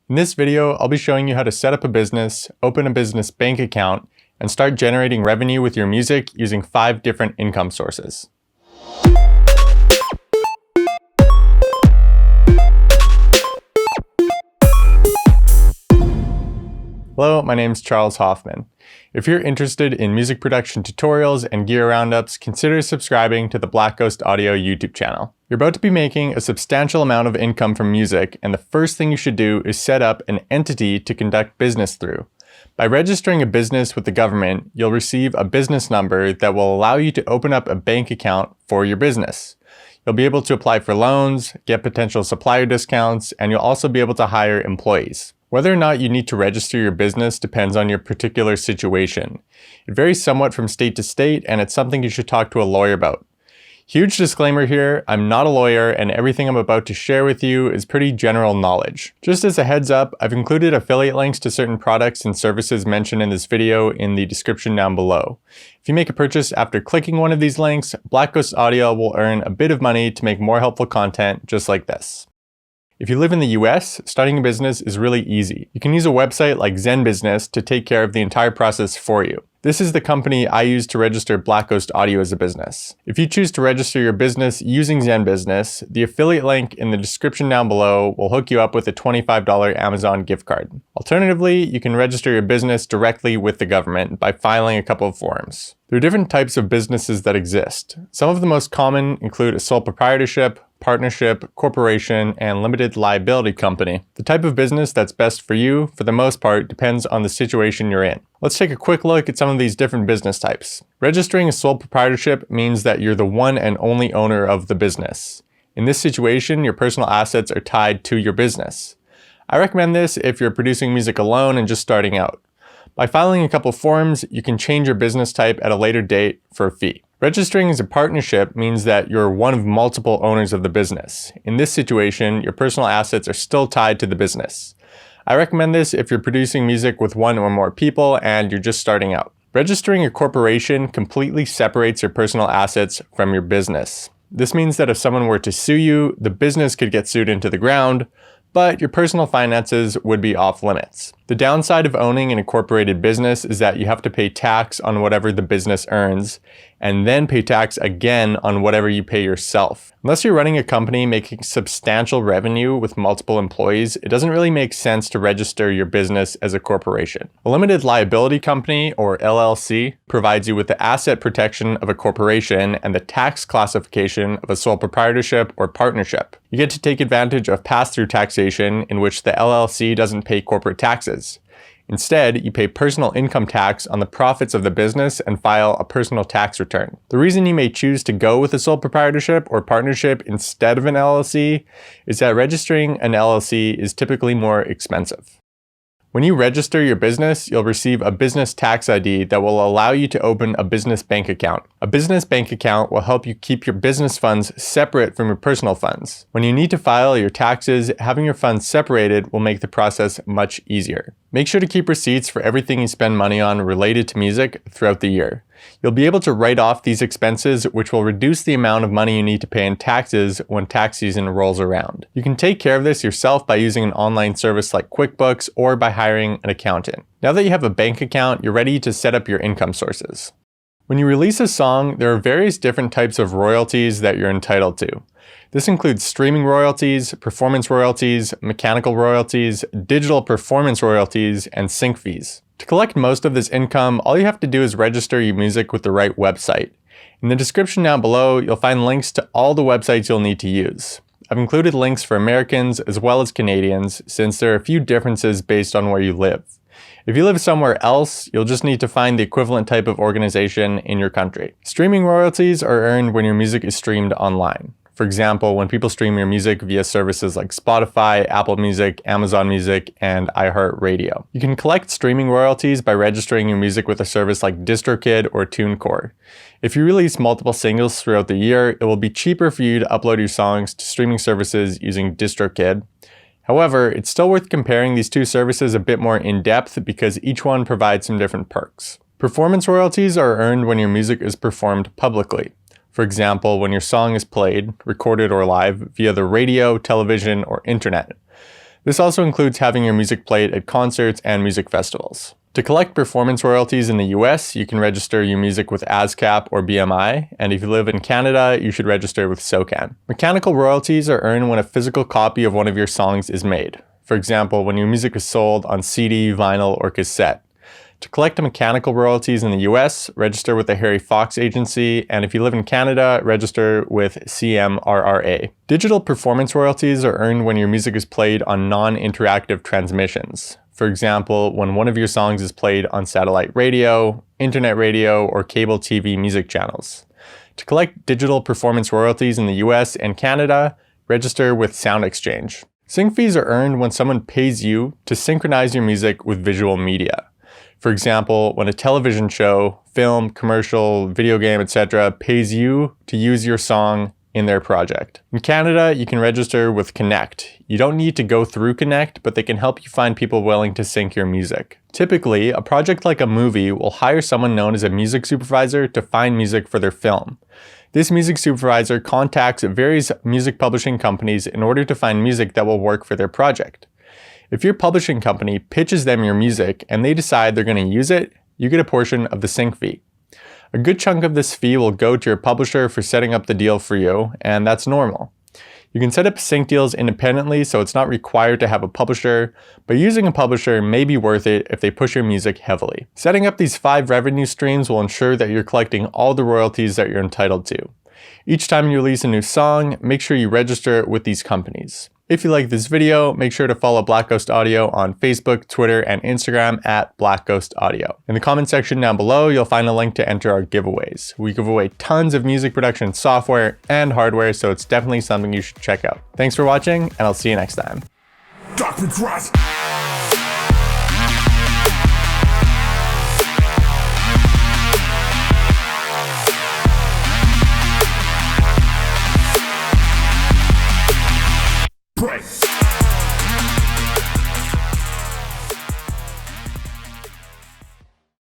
In this video, I'll be showing you how to set up a business, open a business bank account, and start generating revenue with your music using 5 different income sources. Hello, my name is Charles Hoffman. If you're interested in music production tutorials and gear roundups, consider subscribing to the Black Ghost Audio YouTube channel. You're about to be making a substantial amount of income from music, and the first thing you should do is set up an entity to conduct business through. By registering a business with the government, you'll receive a business number that will allow you to open up a bank account for your business. You'll be able to apply for loans, get potential supplier discounts, and you'll also be able to hire employees. Whether or not you need to register your business depends on your particular situation. It varies somewhat from state to state, and it's something you should talk to a lawyer about. Huge disclaimer here, I'm not a lawyer, and everything I'm about to share with you is pretty general knowledge. Just as a heads up, I've included affiliate links to certain products and services mentioned in this video in the description down below. If you make a purchase after clicking one of these links, Black Ghost Audio will earn a bit of money to make more helpful content just like this. If you live in the US, starting a business is really easy. You can use a website like Zen Business to take care of the entire process for you. This is the company I use to register Black Ghost Audio as a business. If you choose to register your business using Zen Business, the affiliate link in the description down below will hook you up with a $25 Amazon gift card. Alternatively, you can register your business directly with the government by filing a couple of forms. There are different types of businesses that exist. Some of the most common include a sole proprietorship, partnership, corporation, and limited liability company. The type of business that's best for you, for the most part, depends on the situation you're in. Let's take a quick look at some of these different business types. Registering a sole proprietorship means that you're the one and only owner of the business. In this situation, your personal assets are tied to your business. I recommend this if you're producing music alone and just starting out. By filing a couple forms, you can change your business type at a later date for a fee. Registering as a partnership means that you're one of multiple owners of the business. In this situation, your personal assets are still tied to the business. I recommend this if you're producing music with one or more people and you're just starting out. Registering a corporation completely separates your personal assets from your business. This means that if someone were to sue you, the business could get sued into the ground, but your personal finances would be off limits. The downside of owning an incorporated business is that you have to pay tax on whatever the business earns, and then pay tax again on whatever you pay yourself. Unless you're running a company making substantial revenue with multiple employees, it doesn't really make sense to register your business as a corporation. A limited liability company, or LLC, provides you with the asset protection of a corporation and the tax classification of a sole proprietorship or partnership. You get to take advantage of pass-through taxation, in which the LLC doesn't pay corporate taxes. Instead, you pay personal income tax on the profits of the business and file a personal tax return. The reason you may choose to go with a sole proprietorship or partnership instead of an LLC is that registering an LLC is typically more expensive. When you register your business, you'll receive a business tax ID that will allow you to open a business bank account. A business bank account will help you keep your business funds separate from your personal funds. When you need to file your taxes, having your funds separated will make the process much easier. Make sure to keep receipts for everything you spend money on related to music throughout the year. You'll be able to write off these expenses, which will reduce the amount of money you need to pay in taxes when tax season rolls around. You can take care of this yourself by using an online service like QuickBooks or by hiring an accountant. Now that you have a bank account, you're ready to set up your income sources. When you release a song, there are various different types of royalties that you're entitled to. This includes streaming royalties, performance royalties, mechanical royalties, digital performance royalties, and sync fees. To collect most of this income, all you have to do is register your music with the right website. In the description down below, you'll find links to all the websites you'll need to use. I've included links for Americans as well as Canadians, since there are a few differences based on where you live. If you live somewhere else, you'll just need to find the equivalent type of organization in your country. Streaming royalties are earned when your music is streamed online. For example, when people stream your music via services like Spotify, Apple Music, Amazon Music, and iHeartRadio. You can collect streaming royalties by registering your music with a service like DistroKid or TuneCore. If you release multiple singles throughout the year, it will be cheaper for you to upload your songs to streaming services using DistroKid. However, it's still worth comparing these two services a bit more in depth because each one provides some different perks. Performance royalties are earned when your music is performed publicly. For example, when your song is played, recorded or live, via the radio, television, or internet. This also includes having your music played at concerts and music festivals. To collect performance royalties in the US, you can register your music with ASCAP or BMI, and if you live in Canada, you should register with SOCAN. Mechanical royalties are earned when a physical copy of one of your songs is made. For example, when your music is sold on CD, vinyl, or cassette. To collect mechanical royalties in the US, register with the Harry Fox Agency, and if you live in Canada, register with CMRRA. Digital performance royalties are earned when your music is played on non-interactive transmissions. For example, when one of your songs is played on satellite radio, internet radio, or cable TV music channels. To collect digital performance royalties in the US and Canada, register with SoundExchange. Sync fees are earned when someone pays you to synchronize your music with visual media. For example, when a television show, film, commercial, video game, etc. pays you to use your song in their project. In Canada, you can register with Connect. You don't need to go through Connect, but they can help you find people willing to sync your music. Typically, a project like a movie will hire someone known as a music supervisor to find music for their film. This music supervisor contacts various music publishing companies in order to find music that will work for their project. If your publishing company pitches them your music and they decide they're going to use it, you get a portion of the sync fee. A good chunk of this fee will go to your publisher for setting up the deal for you, and that's normal. You can set up sync deals independently, so it's not required to have a publisher, but using a publisher may be worth it if they push your music heavily. Setting up these 5 revenue streams will ensure that you're collecting all the royalties that you're entitled to. Each time you release a new song, make sure you register with these companies. If you like this video, make sure to follow Black Ghost Audio on Facebook, Twitter, and Instagram at Black Ghost Audio. In the comment section down below, you'll find a link to enter our giveaways. We give away tons of music production software and hardware, so it's definitely something you should check out. Thanks for watching, and I'll see you next time.